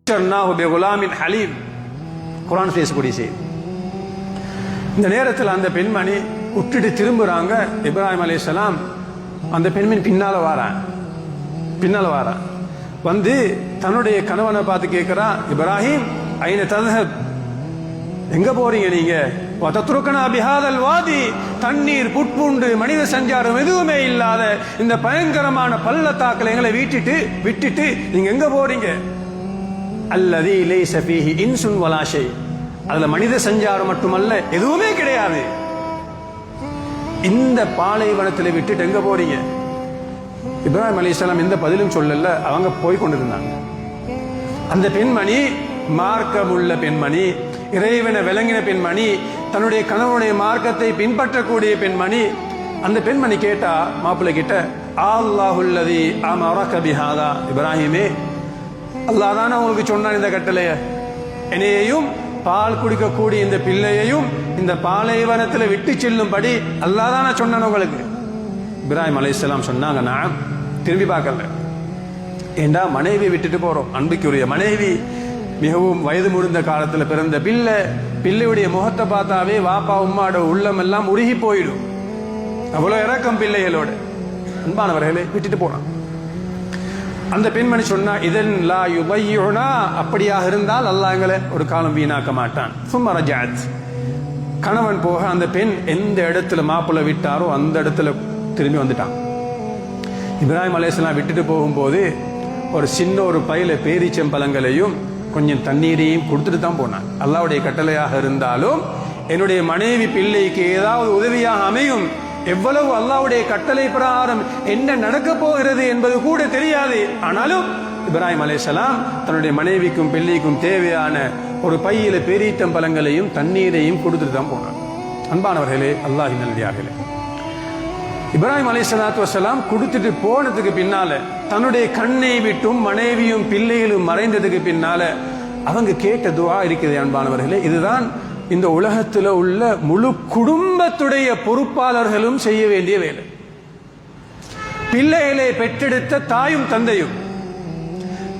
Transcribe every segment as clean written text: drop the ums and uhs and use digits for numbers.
ஹலீம் குர்ஆன் பேசக்கூடிய செய்தி. இந்த நேரத்தில் அந்த பெண்மணி விட்டுட்டு திரும்புறாங்க. இப்ராஹிம் அலைஹிஸ்ஸலாம் அந்த பெண்மணி பின்னால வாரா வந்து தன்னுடைய கணவனை பார்த்து கேட்கிறா, இப்ராஹிம் ஐன தذهب, எங்க போறீங்க நீங்க? வதத்ருகனா பிஹாதல் வாதி, தண்ணீர் புட்புண்டு மனித சஞ்சாரம் எதுவுமே இல்லாத இந்த பயங்கரமான பள்ளத்தாக்குல எங்களை விட்டுட்டு நீங்க எங்க போறீங்க? அல்லதி லைஸ ஃபீஹி இன்சுன் வலா ஷை, அதுல மனித சஞ்சாரம் மட்டுமல்ல எதுவுமே கிடையாது. இந்த பாலைவனத்தில் விட்டுட்டு எங்க போறீங்க? இப்ராஹிம் அலைஹிஸ்ஸலாம் எந்த பதிலும் சொல்லல. அவங்க போய் கொண்டிருந்தாங்க. அந்த பெண்மணி மார்க்கமுள்ள பெண்மணி, இறைவனை விளங்கின பெண்மணி, தன்னுடைய கணவனுடைய மார்க்கத்தை பின்பற்றக்கூடிய பெண்மணி. அந்த பெண்மணி கேட்டா மாப்பிள்ளை கிட்ட, அல்லாஹுல்லதி அமரக பிஹாதா, இப்ராஹிமே அல்லாஹ் தானே உங்களுக்கு சொன்னான் இந்த கட்டளைய, என்னையையும் பால் குடிக்கக்கூடிய இந்த பிள்ளையையும் இந்த பாலைவனத்தில் விட்டு செல்லும்படி அல்லாஹ் தானே சொன்னான் உங்களுக்கு? இப்ராஹிம் அலைஹிஸ்ஸலாம் சொன்னாங்க, நான் திரும்பி பார்க்கல. ஏண்டா மனைவி விட்டுட்டு போறோம், அன்புக்குரிய மனைவி, மிகவும் வயது முதிர்ந்த காலத்தில் பிறந்த பிள்ளையுடைய முகத்தை பார்த்தாவே வாப்பா உம்மாட உள்ளம் எல்லாம் உருகி போயிடும். அவ்வளவு இறக்கம் பிள்ளைகளோட. அன்பானவர்களே, விட்டுட்டு போறான். அந்த பெண்மணி சொன்னா, இதன் லா யுபய்யுனா, அப்படியாக இருந்தால் அல்லாஹ் எங்களை ஒரு காலம் வீணாக்க மாட்டான். சும்மா ரஜஅத், கணவன் போக அந்த பெண் எந்த இடத்துல மாப்பிள்ளை விட்டாரோ அந்த இடத்துல திரும்பி வந்துட்டான். இப்ராஹிம் அலைஹிஸ்ஸலாம் விட்டுட்டு போகும்போது ஒரு சின்ன ஒரு பையில பேரீச்சம்பழங்களையும் கொஞ்சம் தண்ணீரையும் கொடுத்துட்டு தான் போனான். அல்லாஹ்வுடைய கட்டளையாக இருந்தாலும் என்னுடைய மனைவி பிள்ளைக்கு ஏதாவது உதவியாக அமையும். எவ்வளவு அல்லாஹ்வுடைய கட்டளை பிரகாரம் என்ன நடக்க போகிறது என்பது கூட தெரியாது. ஆனாலும் இப்ராஹிம் அலைஹிஸ்ஸலாம் தன்னுடைய மனைவிக்கும் பிள்ளைக்கும் தேவையான ஒரு பையில பேரீச்சம்பழங்களையும் தண்ணீரையும் கொடுத்துட்டு தான் போனான். அன்பானவர்களே, அல்லாஹ்வின் நல்லடியார்களே, இப்ராஹிம் அலைஹிஸ்ஸலாத்து வஸ்ஸலாம் கொடுத்துட்டு போனதுக்கு பின்னால, தன்னுடைய கண்ணை விட்டும் மனைவியும் பிள்ளைகளும் மறைந்ததுக்கு பின்னால அவங்க கேட்ட துஆ இருக்குது. அன்பானவர்களே, இதுதான் இந்த உலகத்தில் உள்ள முழு குடும்பத்துடைய பொறுப்பாளர்களும் செய்ய வேண்டிய வேலை. பிள்ளைகளை பெற்றெடுத்த தாயும் தந்தையும்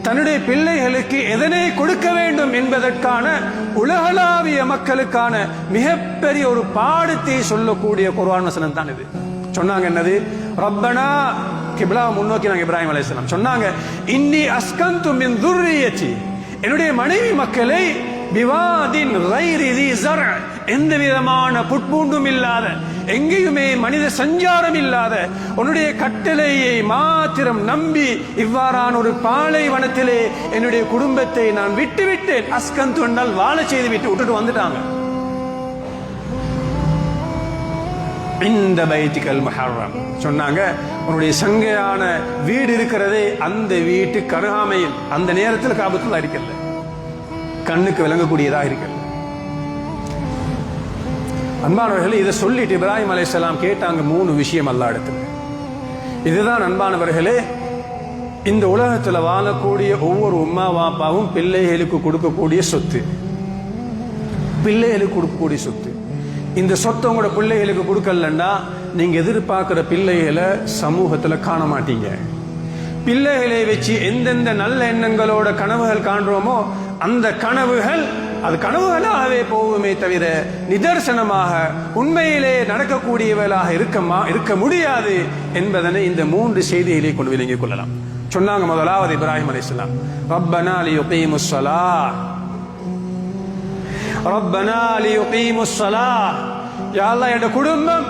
தன்னுடைய பிள்ளைகளுக்கு எதனை கொடுக்க வேண்டும் என்பதற்கான உலகளாவிய மக்களுக்கான மிகப்பெரிய ஒரு பாடத்தை சொல்லக்கூடிய குர்ஆன் வசனம் தான் இது. சொன்னாங்க என்னது? ரப்பனா, கிப்லா முன்னோக்கி நாங்க இப்ராஹிம் அலைஹிஸ்ஸலாம் சொன்னாங்க, இன்னி அஸ்கந்து மின் துர்ரியத்தி, என்னுடைய மனைவி மக்களை பிவாதின் கைரி தி ஸர்அ, எந்த விதமான புட்பூண்டும் இல்லாத, எங்கேயுமே மனித சஞ்சாரம் இல்லாத உன்னுடைய கட்டளையை மாத்திரம் நம்பி இவ்வாறான ஒரு பாலைவனத்திலே என்னுடைய குடும்பத்தை நான் விட்டுவிட்டேன். அஸ்கந்து என்றால் வாழ செய்து விட்டுட்டு வந்துட்டாங்க. இந்த பைத்திகல் முஹர்ரம் சொன்னாங்க, உன்னுடைய சங்கையான வீடு இருக்கிறதே அந்த வீட்டு கருகாமையில் அந்த நேரத்தில் காபத்துல்லா இருக்கல, கண்ணுக்கு விளங்கக்கூடியதாக இருக்கல. அன்பானவர்களே, இதை சொல்லிட்டு இப்ராஹிம் அலைஹிஸ்ஸலாம் கேட்டாங்க 3 விஷயம் அல்லாஹ் இடத்துல. இதுதான் அன்பானவர்களே இந்த உலகத்தில் வாழக்கூடிய ஒவ்வொரு உம்மா வாப்பாவும் பிள்ளைகளுக்கு கொடுக்கக்கூடிய சொத்து. பிள்ளைகளுக்கு கொடுக்கக்கூடிய சொத்து. இந்த சொத்தை உங்களோட பிள்ளைகளுக்கு கொடுக்கலன்னா நீங்க எதிர்பார்க்கிற பிள்ளைகளை சமூகத்துல காண மாட்டீங்க. பிள்ளைகளை வச்சு எந்தெந்த நல்ல எண்ணங்களோட கனவுகள் காண்றோமோ அந்த கனவுகள் அது கனவுகளாகவே போகுமே தவிர நிதர்சனமாக உண்மையிலே நடக்கக்கூடியவர்களாக இருக்க முடியாது என்பதனை இந்த 3 செய்திகளை கொண்டு விளங்கிக் கொள்ளலாம். சொன்னாங்க, முதலாவது இப்ராஹிம் அலைஹிஸ்ஸலாம், ரப்பனா லியுகீமுஸ் ஸலாஹ், ரப்பனா லியுகீமுஸ் ஸலாஹ், யா அல்லாஹ் என்ற குடும்பம்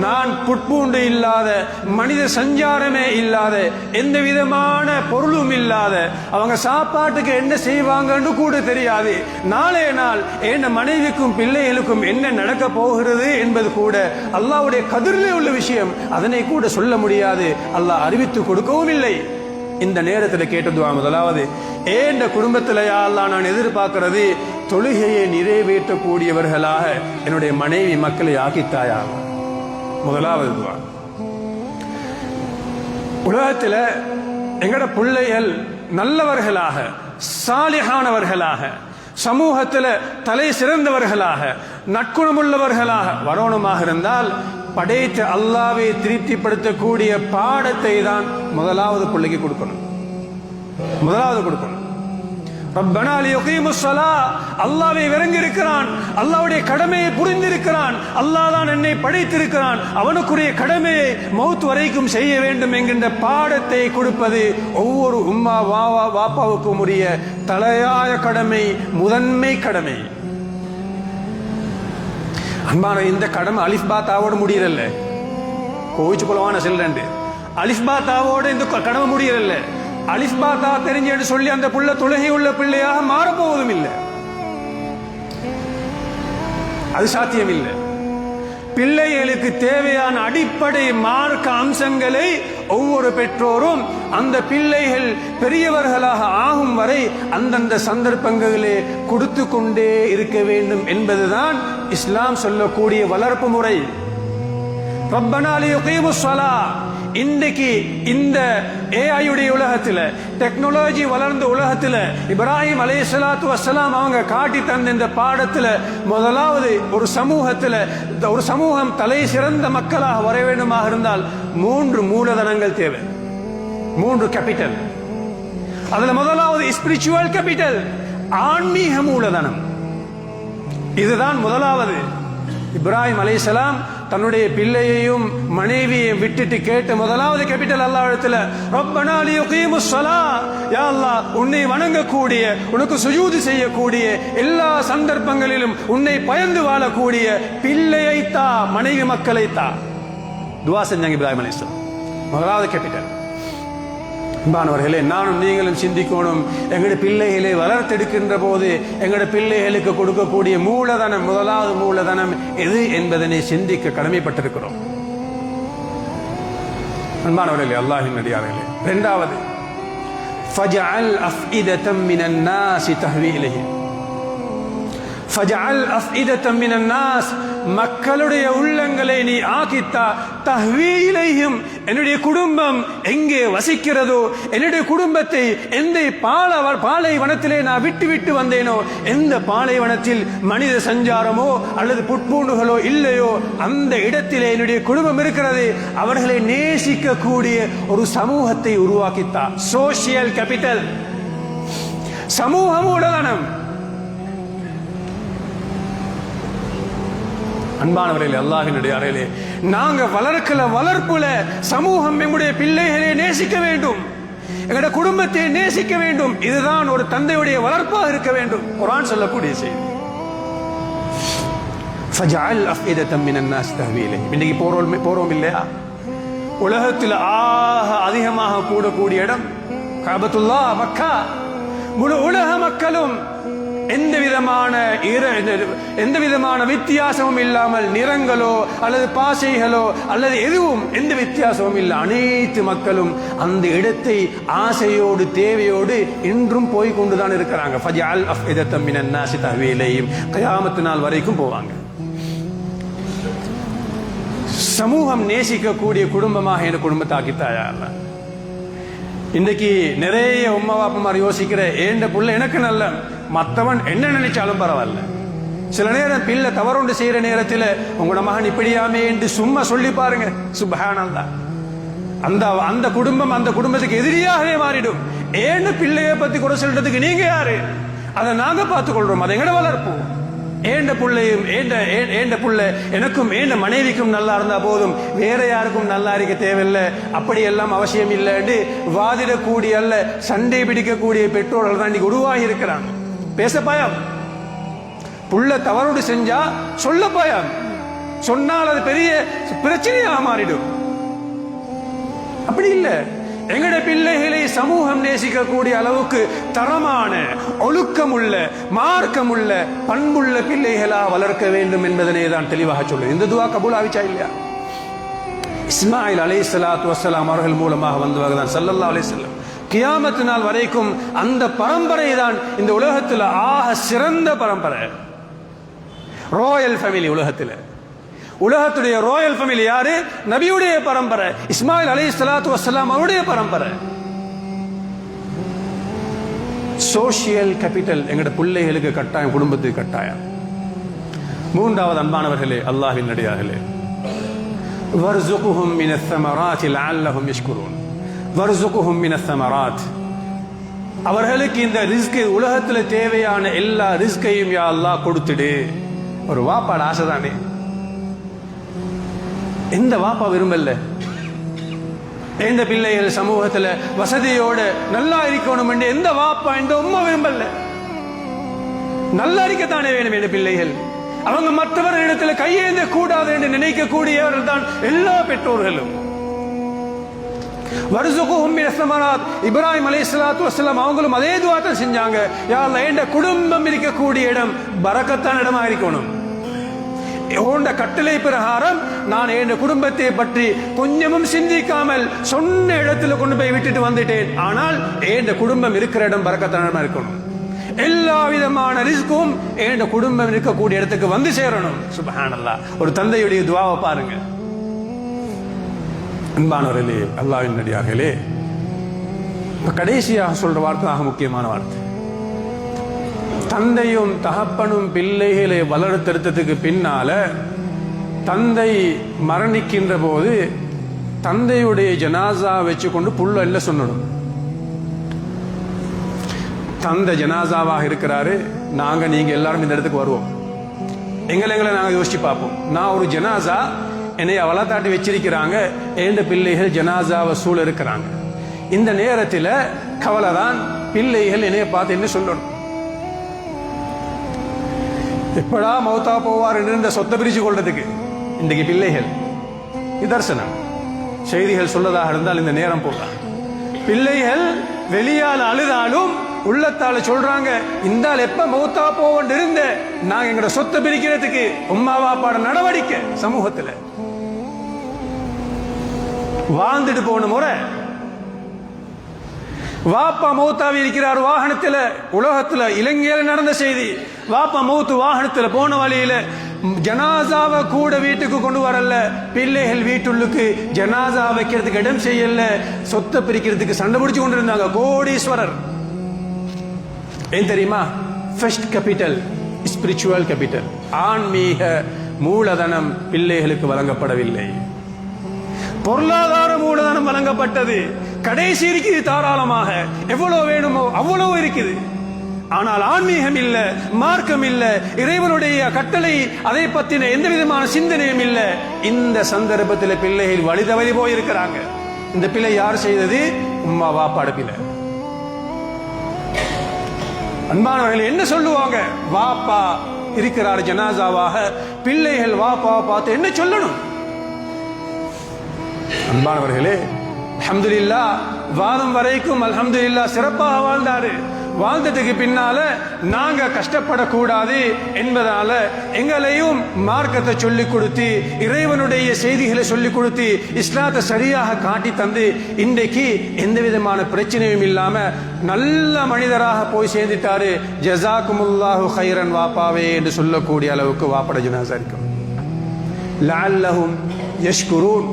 நான் புட்பூண்டு இல்லாத, மனித சஞ்சாரமே இல்லாத, எந்த விதமான பொருளும் இல்லாத, அவங்க சாப்பாட்டுக்கு என்ன செய்வாங்கன்னு கூட தெரியாது, நாளைய நாள் என் மனைவிக்கும் பிள்ளைகளுக்கும் என்ன நடக்க போகிறது என்பது கூட அல்லாஹ்வுடைய கதிரிலே உள்ள விஷயம், அதனை கூட சொல்ல முடியாது, அல்லாஹ் அறிவித்து கொடுக்கவும் இல்லை. இந்த நேரத்தில் கேட்ட துஆ முதலாவது, ஏண்ட குடும்பத்தில் யா அல்லாஹ் நான் எதிர்பார்க்கிறது தொழுகையை நிறைவேற்றக்கூடியவர்களாக என்னுடைய மனைவி மக்களை ஆக்கித்தாயா. முதலாவது துஆ. உலகத்தில் எங்கட பிள்ளைகள் நல்லவர்களாக, சாலிஹானவர்களாக, சமூகத்தில் தலை சிறந்தவர்களாக, நற்குணமுள்ளவர்களாக வரணுமாக இருந்தால் படைத்த அல்லாஹ்வை திருப்திப்படுத்தக்கூடிய பாடத்தை தான் முதலாவது பிள்ளைக்கு கொடுக்கணும். முதலாவது கொடுக்கணும். ரப்பனா லியுகீமுஸ் ஸலா, அல்லாஹ்வை விளங்கியிருக்கிறான், அல்லாஹ்வுடைய கடமையை புரிந்திருக்கிறான், அல்லாஹ் தான் என்னை படைத்திருக்கிறான், அவனுக்குரிய கடமையை மௌத் வரைக்கும் செய்ய வேண்டும் என்கின்ற பாடத்தை கொடுப்பது ஒவ்வொரு உம்மா வாப்பாவுக்கும் உரிய தலையாய கடமை, முதன்மை கடமை. அன்பான இந்த கடமை அலிஃபாத்தாவோடு முடியறல்ல, கோவிச்சு கொள்ளவான செல்றண்டு அலிஃபாத்தாவோடு இந்த கடமை முடியறல்ல. அலிஃபாத்தா தெரிஞ்சு சொல்லி அந்த புள்ள தொழுகை உள்ள பிள்ளையாக மாறப்போவதும் இல்லை, அது சாத்தியம் இல்லை. பிள்ளைகளுக்கு தேவையான அடிப்படை மார்க்க அம்சங்களை ஒவ்வொரு பெற்றோரும் அந்த பிள்ளைகள் பெரியவர்களாக ஆகும் வரை அந்தந்த சந்தர்ப்பங்களே கொடுத்து கொண்டே இருக்க வேண்டும் என்பதுதான் இஸ்லாம் சொல்லக்கூடிய வளர்ப்பு முறை. ரப்பனா லியுகீமுஸ் ஸலா. இன்றைக்கு இந்த ஏஐயுடைய உலகத்தில், டெக்னாலஜி வளர்ந்த உலகத்தில் இப்ராஹிம் அலைஹிஸ்ஸலாத்து வஸ்ஸலாம் அவங்க காட்டி தந்த இந்த பாடத்தில் முதலாவது ஒரு சமூகம் தலை சிறந்த மக்களாக வர வேண்டுமாக இருந்தால் 3 மூலதனங்கள் தேவை, 3 கேபிட்டல். அதுல முதலாவது ஸ்பிரிச்சுவல் கேபிட்டல், ஆன்மீக மூலதனம். இதுதான் முதலாவது. இப்ராஹிம் அலைஹிஸ்ஸலாம் தன்னுடைய பிள்ளையையும் மனைவியையும் விட்டுட்டு கேட்ட முதலாவது கேபிட்டல் அல்லாஹ்விடத்தில், ரப்பனா லியுகீமுஸ் ஸலா, யா அல்லாஹ் உன்னை வணங்கக்கூடிய, உனக்கு சுஜூது செய்யக்கூடிய, எல்லா சந்தர்ப்பங்களிலும் உன்னை பயந்து வாழக்கூடிய பிள்ளையை தா, மனைவி மக்களை தா. துஆ செஞ்சாங்க இப்ராஹிம் அலைஹிஸ்ஸலாம். முதலாவது கேபிட்டல். அன்பானவர்களே, நானும் நீங்களும் சிந்திக்கணும், எங்களுடைய பிள்ளைகளை வளர்த்தெடுக்கின்ற போது எங்களுடைய பிள்ளைகளுக்கு கொடுக்கக்கூடிய மூலதனம், முதலாவது மூலதனம் எது என்பதனை சிந்திக்க கடமைப்பட்டிருக்கிறோம். அன்பானவர்களே, அல்லாஹ்வின் அடியார்களே, இரண்டாவது ஃபஜஅல் அஃஇதத்தம் மினன் நாஸ் தஹ்வி இலைஹி. ஃபஜஅல் அஃஇதத்தம் மினன் நாஸ், மக்களுடைய உள்ளங்களை நீ ஆக்கித்தா, தஹ்வி இலைஹிம், என்னுடைய குடும்பம் எங்கே வசிக்கிறதோ, என்னுடைய குடும்பத்தை எந்த பாலைவனத்திலே நான் விட்டு வந்தேனோ, எந்த பாலைவனத்தில் மனித சஞ்சாரமோ அல்லது புட்பூண்டுகளோ இல்லையோ அந்த இடத்திலே என்னுடைய குடும்பம் இருக்கிறது. அவர்களை நேசிக்கக்கூடிய ஒரு சமூகத்தை உருவாக்கித்தா. சோசியல் கேபிட்டல், சமூக மூலதனம். அன்பானவர்களே, அல்லாஹ்வினுடைய அறையிலே நாங்க வளர்ப்புல சமூகம் எங்களுடைய பிள்ளைகளை நேசிக்க வேண்டும், எங்களுடைய குடும்பத்தை நேசிக்க வேண்டும். இதுதான் ஒரு தந்தையுடைய வளர்ப்பாக இருக்க வேண்டும். குர்ஆன் சொல்லக்கூடிய செய்தி. ஃபஜஅல் அஃஇதத்தம் மினன் நாஸ் தஹ்வி இலைஹி. இன்னைக்கு போறோம் இல்லையா, உலகத்தில் அதிகமாக கூடக்கூடிய இடம் கஅபத்துல்லாஹ், மக்கா. முழு உலக மக்களும் எந்த விதமான வித்தியாசமும் இல்லாமல், நிறங்களோ அல்லது பாசைகளோ அல்லது எதுவும் எந்த வித்தியாசமும் இல்லை, அனைத்து மக்களும் அந்த இடத்தை ஆசையோடு தேவையோடு இன்றும் போய் கொண்டுதான் இருக்கிறாங்க. ஃபஜஅல் அஃஇதத்தம் மினன் நாஸ் தஹ்வி இலைஹி. கியாமத் நாள் வரைக்கும் போவாங்க. சமூகம் நேசிக்கக்கூடிய குடும்பமாக என் குடும்பத்தை ஆக்கித்தாயா அல்லாஹ். இன்றைக்கு நிறைய உம்மா பாப்பமார் யோசிக்கிற, ஏண்ட புள்ள எனக்கு நல்ல, மற்றவன் என்ன நினைச்சாலும் பரவாயில்ல. சில நேரம் பிள்ளை தவறுண்டு செய்யற நேரத்தில் உங்களோட மகன் இப்படியாமே என்று சும்மா சொல்லி பாருங்க, சுப்ஹானல்லாஹ், அந்த குடும்பத்துக்கு எதிரியாகவே மாறிடும். ஏன்னு பிள்ளைய பத்தி குறை சொல்றதுக்கு நீங்க யாரு? அதை நாங்க பார்த்துக் கொள்றோம், அதை எங்கட வளர்ப்போம். ஏண்ட பிள்ளையும் ஏண்ட புள்ள எனக்கும் ஏண்ட மனைவிக்கும் நல்லா இருந்தா போதும், வேற யாருக்கும் நல்லா இருக்க தேவையில்லை, அப்படி எல்லாம் அவசியம் இல்லைன்னு வாதிடக்கூடிய அல்ல சண்டை பிடிக்கக்கூடிய பெற்றோர்கள் தான் இன்னைக்கு உருவாகி இருக்கிறாங்க. பேச பயம், புள்ள தவறுடு செஞ்சா சொல்ல பயம், சொன்னால் அது பெரிய பிரச்சனையாக மாறிடும். அப்படி இல்லை, எங்கட பிள்ளைகளை சமூகம் நேசிக்கக்கூடிய அளவுக்கு தரமான, ஒழுக்கமுள்ள, மார்க்கமுள்ள, பண்புள்ள பிள்ளைகளா வளர்க்க வேண்டும் என்பதனை தான் தெளிவாக சொல்லுது. இந்த துஆ கபூல் ஆவிச்சா இல்லையா? இஸ்மாயில் அலைஹிஸ்ஸலாத்து வஸ்ஸலாம் அவர்கள் மூலமாக வந்தவர்கள் தான் ஸல்லல்லாஹு அலைஹி வஸல்லம். கியாமத் நாள் வரைக்கும் அந்த பரம்பரை தான் இந்த உலகத்தில் ஆக சிறந்த பரம்பரை. ராயல் ஃபேமிலி, உலகத்துடைய ராயல் ஃபேமிலி யாரு? நபியுடைய பரம்பரை, இஸ்மாயில் அலைஹிஸ்ஸலாத்து வஸ்ஸலாம் அவருடைய பரம்பரை. சோசியல் கேபிட்டல் எங்கட பிள்ளைகளுக்கு கட்டாயம், குடும்பத்துக்கு கட்டாயம். மூன்றாவது அன்பானவர்களே, அல்லாஹ்வின் அடியார்களே, வர்ஸுகுஹும் மினஸ் ஸமராத்தி லஅல்லஹும் யஷ்குரூன். வர்ஸுகுஹும் மினஸ் ஸமராத், அவர்களுக்கு இந்த ரிஸ்க் உலகத்துல தேவையான எல்லா ரிஸ்கையும் யா அல்லாஹ் கொடுத்துடு. ஒரு வாப்பாட ஆசை தானே. எந்த வாப்பா விரும்பல எந்த பிள்ளைகள் சமூகத்துல வசதியோட நல்லா இருக்கணும் என்று எந்த வாப்பா எந்த உம்மா விரும்பல. நல்லா இருக்கத்தானே வேணும் என்ற பிள்ளைகள். அவங்க மற்றவர்களிடத்துல கையேந்த கூடாது என்று நினைக்கக்கூடியவர்கள் தான் எல்லா பெற்றோர்களும். இப்ராஹிம் அலைஹிஸ்ஸலாத்து வஸ்ஸலாம் அவங்களும் அதே துஆ தான் செஞ்சாங்க. யா அல்லாஹ் என்ற குடும்பம் இருக்கக்கூடிய இடம் பரக்கத்தான இடமா இருக்கணும். உண்ட கட்டளை பிரகாரம் நான் என் குடும்பத்தை பற்றி கொஞ்சமும் சிந்திக்காமல் சொன்ன இடத்துல கொண்டு போய் விட்டுட்டு வந்துட்டேன். ஆனால் என் குடும்பம் இருக்கிற இடம் பரக்கத்தான இடமா இருக்கணும். எல்லா விதமான ரிஸ்கும் என் குடும்பம் இருக்கக்கூடிய இடத்துக்கு வந்து சேரணும். சுப்ஹானல்லாஹ். ஒரு தந்தையுடைய துஆவை பாருங்க. அன்பானவர்களே, அல்லாஹ்வின் நடிகார்களே, கடைசியாக சொல்ற வார்த்தை முக்கியமான வார்த்தை. தந்தையும் தகப்பனும் பிள்ளைகளை வளர்த்தெடுத்ததுக்கு பின்னால தந்தை மரணிக்கின்ற போது தந்தையுடைய ஜனாசா வச்சு கொண்டு புள்ள இல்ல சொல்லணும். தந்தை ஜனாசாவாக இருக்கிறாரு, நீங்க எல்லாரும் இந்த இடத்துக்கு வருவோம். எங்களை நாங்க யோசிச்சு பார்ப்போம். நான் ஒரு ஜனாசா என்னைய வளர்த்தாட்டி வச்சிருக்கிறாங்க, எந்த பிள்ளைகள் ஜனாசாவை சூழ இருக்கிறாங்க. இந்த நேரத்தில் கவலைதான், பிள்ளைகள் என்னைய பார்த்து என்ன சொல்லணும்? எப்படா மௌத்தா போவார் என்று இந்த சொத்தை பிரிச்சு கொள்றதுக்கு இன்றைக்கு பிள்ளைகள் நிதர்சனம். செய்திகள் சொல்லதாக இருந்தால் இந்த நேரம் போகலாம். பிள்ளைகள் வெளியால் அழுதாலும் உள்ளத்தால சொல்றாங்க, இந்த எப்ப மௌத்தா போவன் இருந்த நாங்க எங்களோட சொத்தை பிரிக்கிறதுக்கு உம்மா வாப்பாட நடவடிக்கை சமூகத்துல வாழ்ந்துட்டு போன முறை. வாப்பா மௌத்தாவி இருக்கிறார் வாகனத்தில். உலகத்துல இலங்கையில நடந்த செய்தி. வாப்பா மௌத்து வாகனத்தில் போன வழியில ஜனாசாவை கூட வீட்டுக்கு கொண்டு வரல. பிள்ளைகள் வீட்டுள்ளுக்கு ஜனாசா வைக்கிறதுக்கு இடம் செய்யல. சொத்தை பிரிக்கிறதுக்கு சண்டை பிடிச்சு கொண்டு இருந்தாங்க. கோடீஸ்வரர். ஏன் தெரியுமா? ஃபர்ஸ்ட் கேபிட்டல் ஸ்பிரிச்சுவல் கேபிட்டல், ஆன்மீக மூலதனம் பிள்ளைகளுக்கு வழங்கப்படவில்லை. பொருளாதார மூலதனம் வழங்கப்பட்டது. கடைசி இருக்குது தாராளமாக, எவ்வளவு வேணுமோ அவ்வளவு இருக்குது. ஆனால் ஆன்மீகம் இல்ல, மார்க்கம் இல்ல, இறைவனுடைய கட்டளை அதை பத்தின எந்த விதமான சிந்தனையும் இல்ல. இந்த சந்தர்ப்பத்தில் பிள்ளைகள் வழி தவறி போயிருக்கிறாங்க. இந்த பிள்ளை யார் செய்தது? உம்மா வாப்பாட பிள்ளை. அன்பானவர்கள் என்ன சொல்லுவாங்க? வாப்பா இருக்கிறார் ஜனாசாவாக, பிள்ளைகள் வாப்பா பார்த்து என்ன சொல்லணும்? அன்பானவர்களே, அல்ஹம்துலில்லாஹ் வாதம் வரைக்கும் அல்ஹம்துலில்லாஹ் சிறப்பாக வாழ்ந்தாரு. வாழ்ந்ததுக்கு பின்னால நாங்க கஷ்டப்படக்கூடாது என்பதால எங்களையும் மார்க்கத்தை சொல்லிக் கொடுத்து, இறைவனுடைய செய்திகளை சொல்லிக் கொடுத்து, இஸ்லாத்தை சரியாக காட்டி தந்து, இன்றைக்கு எந்த விதமான பிரச்சனையும் இல்லாம நல்ல மனிதராக போய் சேர்ந்துட்டாரு. ஜஸாக்குமுல்லாஹு ஹைரன் வாப்பாவே என்று சொல்லக்கூடிய அளவுக்கு வாப்பட ஜனாஸா இருக்கும். லஅல்லஹும் யஷ்குரூன்.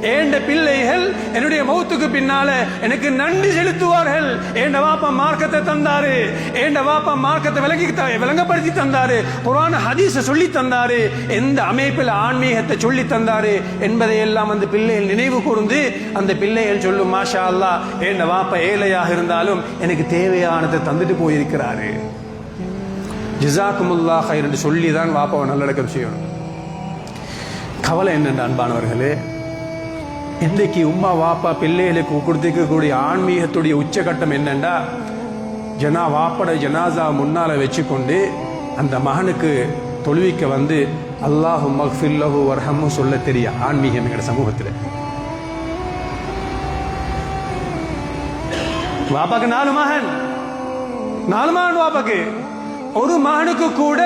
ஏண்ட பிள்ளைகள் என்னுடைய மௌத்துக்கு பின்னால எனக்கு நன்றி செலுத்துவார்கள். ஏண்ட வாப்பா மார்க்கத்தை தந்தாரு, ஏண்ட வாப்பா மார்க்கத்தை விளங்கப்படுத்தி தந்தாரு, குர்ஆன் ஹதீஸை சொல்லி தந்தாரு, எந்த அமைப்பில் ஆன்மீகத்தை சொல்லி தந்தாரு என்பதை எல்லாம் அந்த பிள்ளைகள் நினைவு கூர்ந்து அந்த பிள்ளைகள் சொல்லும், மாஷா அல்லாஹ், ஏண்ட வாப்பா ஏழையாக இருந்தாலும் எனக்கு தேவையானதை தந்துட்டு போயிருக்கிறாரு. ஜஸாக்குமுல்லாஹ் ஹைர் என்று சொல்லி தான் வாப்பாவை நல்லடக்கம் செய்யணும். கவலை என்னென்ன அன்பானவர்களே, இன்றைக்கு உம்மா வாப்பா பிள்ளைகளுக்கு கொடுத்துக்கக்கூடிய ஆன்மீகத்துடைய உச்சகட்டம் என்னண்டா, வாப்பட ஜனாசா முன்னால வச்சுக்கொண்டு அந்த மகனுக்கு தொழுவிக்க வந்து அல்லாஹு மக்ஃபில்லஹு வர்ஹம்ஹு சொல்ல தெரிய ஆன்மீகம் என்கிற சமூகத்தில். வாப்பாக்கு 4 மகன் வாப்பாக்கு. ஒரு மகனுக்கு கூட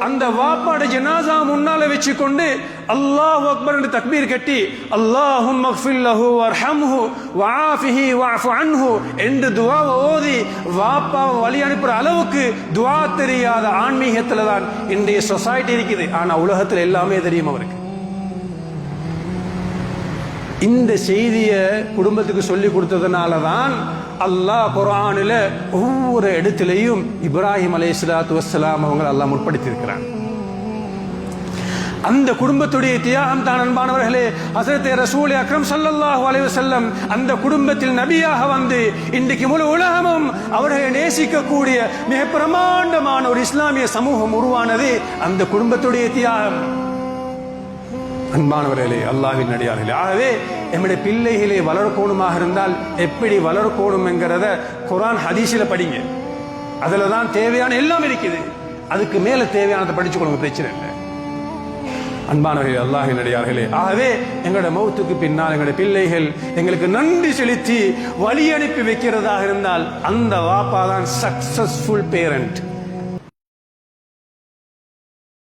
அந்த வாப்பாட ஜனாசா முன்னால வச்சுக்கொண்டு அல்லாஹு அக்பர் என்று தக்பீர் கட்டி அல்லாஹும் மக்ஃபில்லஹு வர்ஹம்ஹு வஆஃபிஹி வஅஃபு அன்ஹு என்று துஆவை ஓதி வாப்பாவை வழி அனுப்புற அளவுக்கு துஆ தெரியாத ஆன்மீகத்துல தான் இன்றைய சொசைட்டி இருக்குது. ஆனா உலகத்துல எல்லாமே தெரியும் அவருக்கு. இந்த செய்தியை குடும்பத்துக்கு சொல்லி கொடுத்ததுனால தான் அல்லாஹ் குர்ஆனில் ஒவ்வொரு இடத்திலையும் இப்ராஹிம் அலைஹிஸ்ஸலாத்து வஸ்ஸலாம் அவங்க அல்லாஹ் முற்படுத்தி இருக்கிறாங்க. அந்த குடும்பத்துடைய தியாகம் தான் அன்பானவர்களே ஹஸரத் ரசூல் அக்ரம் ஸல்லல்லாஹு அலைஹி வஸல்லம் அந்த குடும்பத்தில் நபியாக வந்து இன்றைக்கு முழு உலகமும் அவர்களை நேசிக்கக்கூடிய மிக பிரமாண்டமான ஒரு இஸ்லாமிய சமூகம் உருவானது அந்த குடும்பத்துடைய தியாகம். அன்பானவர்களே, அல்லாஹ்வின் அடியார்களே, ஆகவே நம்முடைய பிள்ளைகளே வளர்க்கணுமாக இருந்தால் எப்படி வளர்க்கணும் என்கிறத குர்ஆன் ஹதீஸில் படிங்க. அதுல தான் தேவையான எல்லாம் இருக்குது. அதுக்கு மேல தேவையானதை படிச்சு கொடுங்க, பிரச்சனை இல்லை. அன்பானவர்களே, அல்லாஹ்வின் அடியார்களே, ஆகவே எங்களோட மௌத்துக்கு பின்னால் எங்களுடைய பிள்ளைகள் எங்களுக்கு நன்றி செலுத்தி வழி அனுப்பி வைக்கிறதாக இருந்தால் அந்த வாப்பா தான் சக்சஸ்ஃபுல் பேரண்ட்.